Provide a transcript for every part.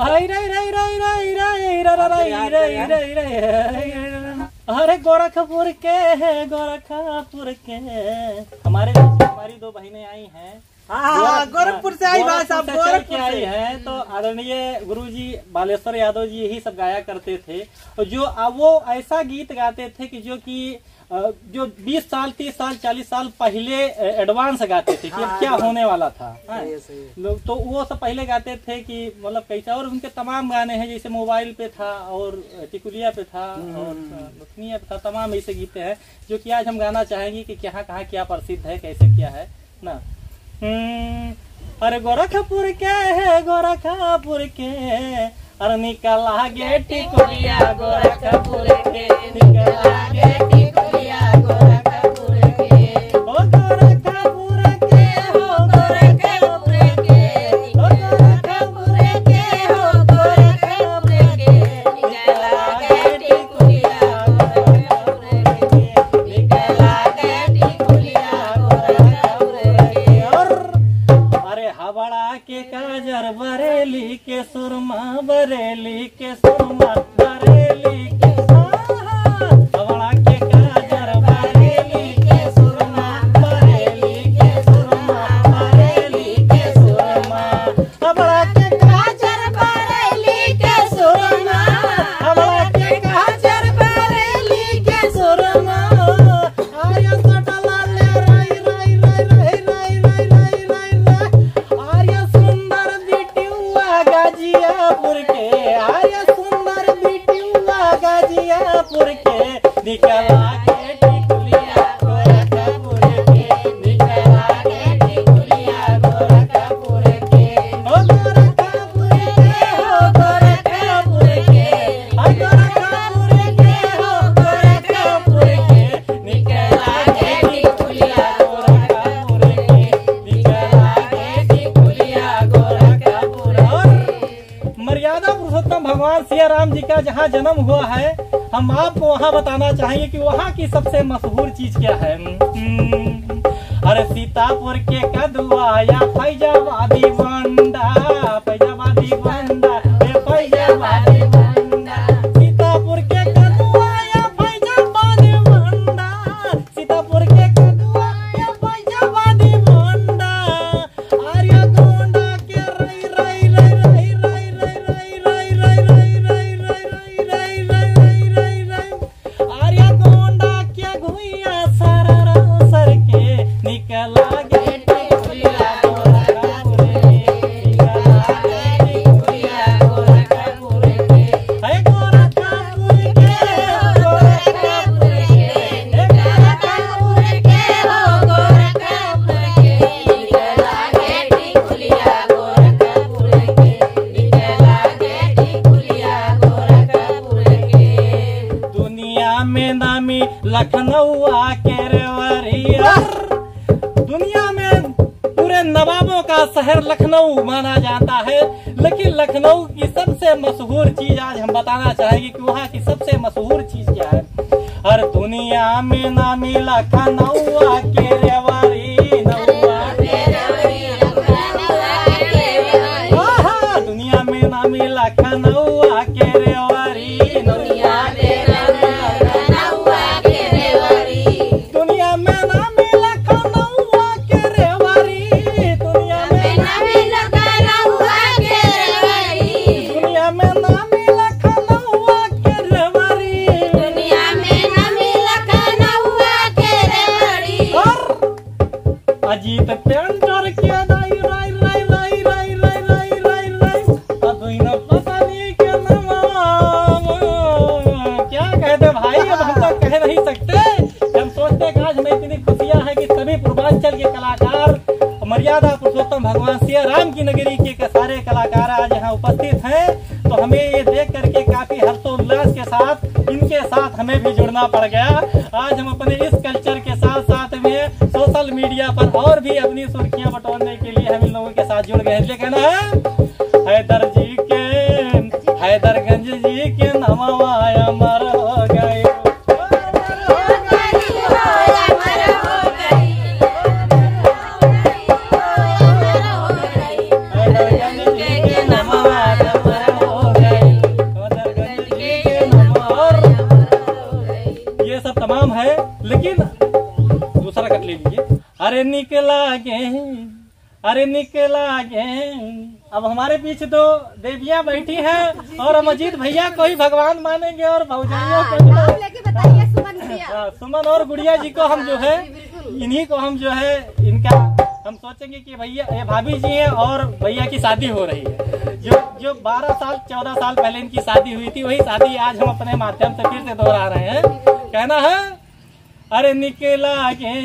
अरे गोरखपुर के हमारी दो बहनें आई हैं। हाँ, गोरखपुर से आई भाई साहब, गोरखपुर आई है। तो आदरणीय गुरुजी बालेश्वर यादव जी यही सब गाया करते थे, और जो वो ऐसा गीत गाते थे कि जो 20 साल 30 साल 40 साल पहले एडवांस गाते थे कि अब क्या होने वाला था। लोग तो वो सब पहले गाते थे कि मतलब कैसा, और उनके तमाम गाने हैं, जैसे मोबाइल पे था और टिकुलिया पे था और लुकनिया पे था, तमाम ऐसे गीत हैं जो कि आज हम गाना चाहेंगे कि कहाँ कहाँ क्या प्रसिद्ध है, कैसे क्या है ना। अरे गोरखपुर के अरे निकला गे टिकुलिया गोरखपुर के, निकला गे टिकुलिया गोरखपुर के, ओ गोरखपुर के हो गोरखपुर के, ओ गोरखपुर के हो गोरखपुर के, निकला गे टिकुलिया गोरखपुर के, निकला गे टिकुलिया गोरखपुर के। और अरे हावड़ा के काजर बरेली के सुरमा, बरेली के सुरमा, बरेली के हावड़ा के काजर बरेली के सुरमा, बरेली के सुरमा, बरेली के सुरमा, हावड़ा के काजर बरेली के सुरमा, हावड़ा के काजर बरेली के सुरमा, आर्या सटला ले रई रई रई रई रई रई रई रई, आर्या सुंदर बिटिया गाजियापुर के, आर्या सुंदर बिटिया गाजियापुर के, निकला के टिकुलिया गोरखपुर के, निकला के टिकुलिया गोरखपुर के, ओ गोरखपुर के हो गोरखपुर के, ओ गोरखपुर के हो गोरखपुर के, निकला के टिकुलिया गोरखपुर के, निकला के टिकुलिया गोरखपुर के। मर्यादा पुरुषोत्तम भगवान सिया राम जी का जहाँ जन्म हुआ है, हम आपको वहाँ बताना चाहेंगे कि वहाँ की सबसे मशहूर चीज क्या है। अरे सीतापुर के कदुआ या फैजाबादी बंडा, फैजाबादी बंडा, फैजाबादी बंडा, सीतापुर के कदुआ या फैजाबादी बंडा, सीतापुर के कदुआ या फैजाबादी बंडा, आर्या गोंडा के रई रई रई रई रई रई रई रई रई रई रई रई रई रई रई, आर्या गोंडा के घुइया सररा सर के, निकला गे टिकुलिया गोरखपुर के, निकला गे टिकुलिया गोरखपुर के, हे गोरखपुर के हो गोरखपुर के, हे गोरखपुर के हो गोरखपुर के, निकला गे टिकुलिया गोरखपुर के, निकला गे टिकुलिया गोरखपुर के। दुनिया में नामी लखनऊ के रेवरिया, दुनिया में पूरे नवाबों का शहर लखनऊ माना जाता है, लेकिन लखनऊ की सबसे मशहूर चीज आज हम बताना चाहेंगे कि वहाँ की सबसे मशहूर चीज क्या है। हर दुनिया में नामी लखनऊ के रेवरी, दुनिया में नामी लखनऊ के रेवरी, दुनिया में दुनिया में नामी लखनऊ के रेवरी, दुनिया में नामी लखनऊ के रेवरी, दुनिया में नामी लखनऊ के रेवरी, दुनिया में नामी लखनऊ के रेवरी। और अजीत पेंटर के दाई राई राई राई राई राई राई राई राई, अब इन पता नहीं के नाम क्या कहते भाई, अब हम तो कह नहीं सकते। हम सोचते हैं आज हमें इतनी खुशियां हैं कि सभी पूर्वांचल के कलाकार, मर्यादा पुरुषोत्तम भगवान सिया राम की नगरी के सारे कलाकार आज यहाँ उपस्थित हैं, तो हमें ये देख करके काफी हर्षोल्लास के साथ इनके साथ हमें भी जुड़ना पड़ गया। आज हम अपने इस कल्चर के साथ साथ में सोशल मीडिया पर और भी अपनी सुर्खियां बटोरने के लिए हम इन लोगों के साथ जुड़ गए। इसलिए कहना है हैदरगंज जी के नमवा अमर हो गए, हैदरगंज जी के नमवा अमर अरे निकला गे, अरे निकला गे। अब हमारे पीछे दो देवियां बैठी हैं और अमरजीत भैया को ही भगवान मानेंगे और भौजाइयों को सुमन और गुड़िया जी को हम जो है इन्हीं को हम जो है इनका हम सोचेंगे कि भैया ये भाभी जी हैं और भैया की शादी हो रही है। जो 12 साल 14 साल पहले इनकी शादी हुई थी वही शादी आज हम अपने माध्यम से फिर से दोहरा रहे हैं। कहना है अरे निकला गे,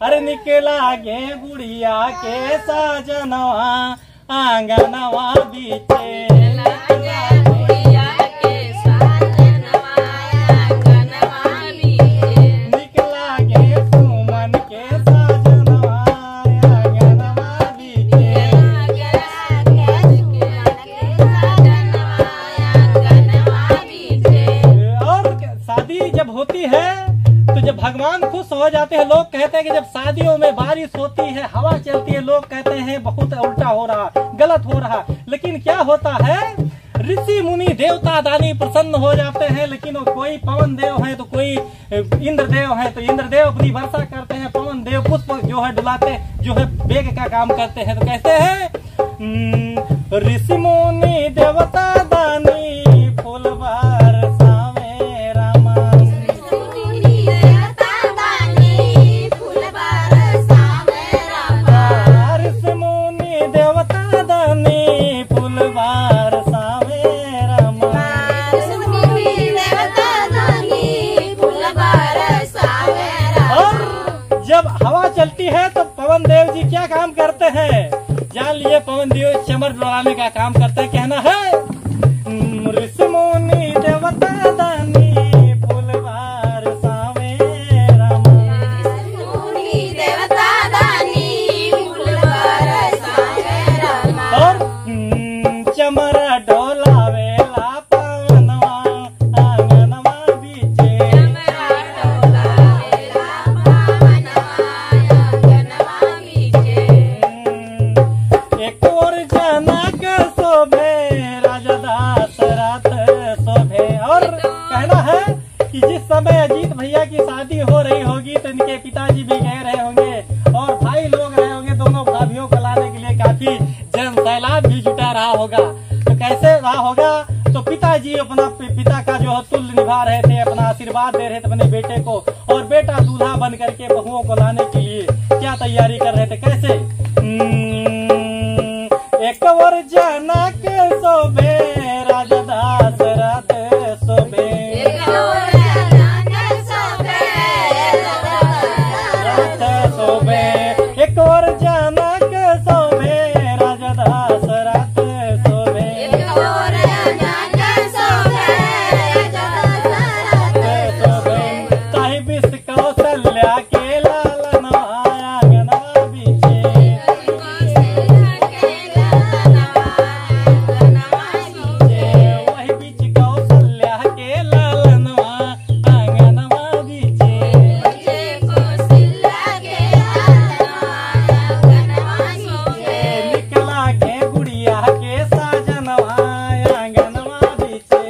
अरे निकला गे गुड़िया के साजनवा आंगनवा बीचे। होती है तो जब भगवान खुश हो जाते हैं, लोग कहते हैं कि जब शादियों में बारिश होती है, हवा चलती है, लोग कहते हैं बहुत उल्टा हो रहा, गलत हो रहा। लेकिन क्या होता है, ऋषि मुनि देवता दानी प्रसन्न हो जाते हैं। लेकिन कोई पवन देव है तो कोई इंद्र देव है, तो इंद्र देव अपनी वर्षा करते हैं, पवन देव पुष्प जो है डुलाते जो है वेग का काम करते हैं। तो कहते हैं ऋषि मुनि देवता दानी फूल बरसावे रामा। ऋषि मुनि देवता दानी फूल बरसावे रामा। और जब हवा चलती है तो पवन देव जी क्या काम करते हैं, जान लिए पवन देव चमर डुलाने का काम करते हैं। कहना है ऋषि मुनि देवता दानी फूल बरसावे रामा। और चमर डोलावेला पवनवा आंगनवा बीचे। एक और जनक शोभे राजा दशरथ शोभे। और कहना है कि जिस समय अजीत भैया की शादी हो रही होगी तो इनके पिताजी भी गए रहे होंगे और भाई लोग रहे होंगे, दोनों भाभियों को लाने के लिए काफी जन सैलाब भी जुटा रहा होगा। तो कैसे रहा होगा, तो पिताजी अपना पिता का जो है तुल्य निभा रहे थे, अपना आशीर्वाद दे रहे थे अपने बेटे को, और बेटा दूल्हा बन करके बहुओं को लाने के लिए क्या तैयारी कर रहे थे। कैसे एक और जनक शोभे राजा दशरथ शोभे। एक और जनक शोभे राजा दशरथ शोभे। ताहि विश्व कौशल्या के लालनवा आंगनवा बीचे। वही बीच कौशल्या के लालनवा आंगनवा बीचे। निकला गे गुड़िया के साजनवा आंगनवा बीचे।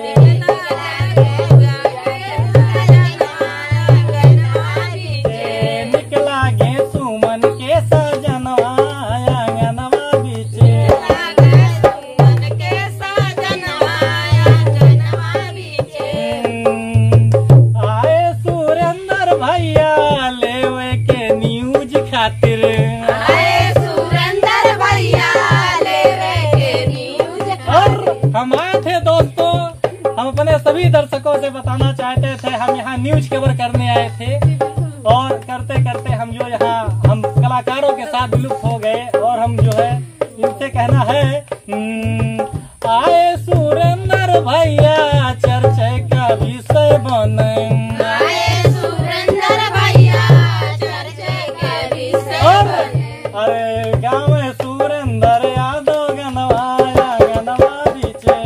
निकला गे सुमन के साजनवा आंगनवा बीचे। आए सुरेंद्र भैया लेवे के न्यूज खातिर। और हम आए थे दोस्तों, हम अपने सभी दर्शकों से बताना चाहते थे, हम यहाँ न्यूज कवर करने आए थे और करते करते हम जो यहाँ हम कलाकारों के साथ विलुप्त हो गए और हम जो है इनसे कहना है आए सुरेंद्र भैया चर्चा का विषय बने। और अरे गाँव में सुरेंद्र यादव गनवा गनवा बीचे।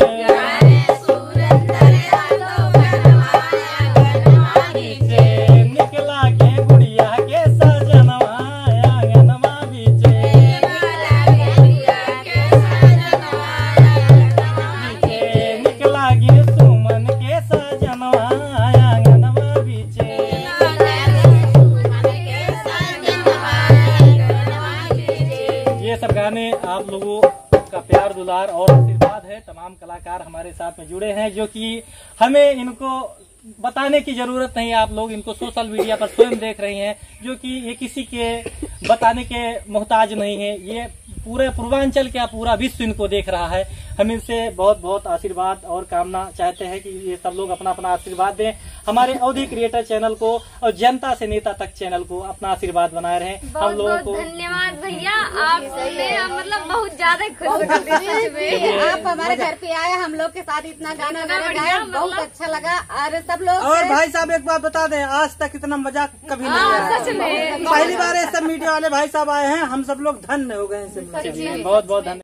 निकला के गुड़िया के सजनवा गनवा बीचे। निकला गे दुलार और आशीर्वाद है। तमाम कलाकार हमारे साथ में जुड़े हैं, जो कि हमें इनको बताने की जरूरत नहीं है। आप लोग इनको सोशल मीडिया पर स्वयं देख रहे हैं, जो कि ये किसी के बताने के मोहताज नहीं है। ये पूरे पूर्वांचल का पूरा विश्व इनको देख रहा है। हम इनसे बहुत बहुत आशीर्वाद और कामना चाहते हैं कि ये सब लोग अपना अपना आशीर्वाद दें हमारे अवधि क्रिएटर चैनल को, और जनता से नेता तक चैनल को अपना आशीर्वाद बनाए रहें। हम लोगों को धन्यवाद भैया, आपने मतलब बहुत ज्यादा खुश कर दिया। आप हमारे घर पे आए, हम लोग के साथ इतना गाना गाया, बहुत अच्छा लगा। और सब लोग और भाई साहब एक बात बता दें, आज तक इतना मजाक कभी नहीं आया। पहली बार ये सब मीडिया वाले भाई साहब आए हैं, हम सब लोग धन्य हो गए हैं। बहुत बहुत धन्यवाद।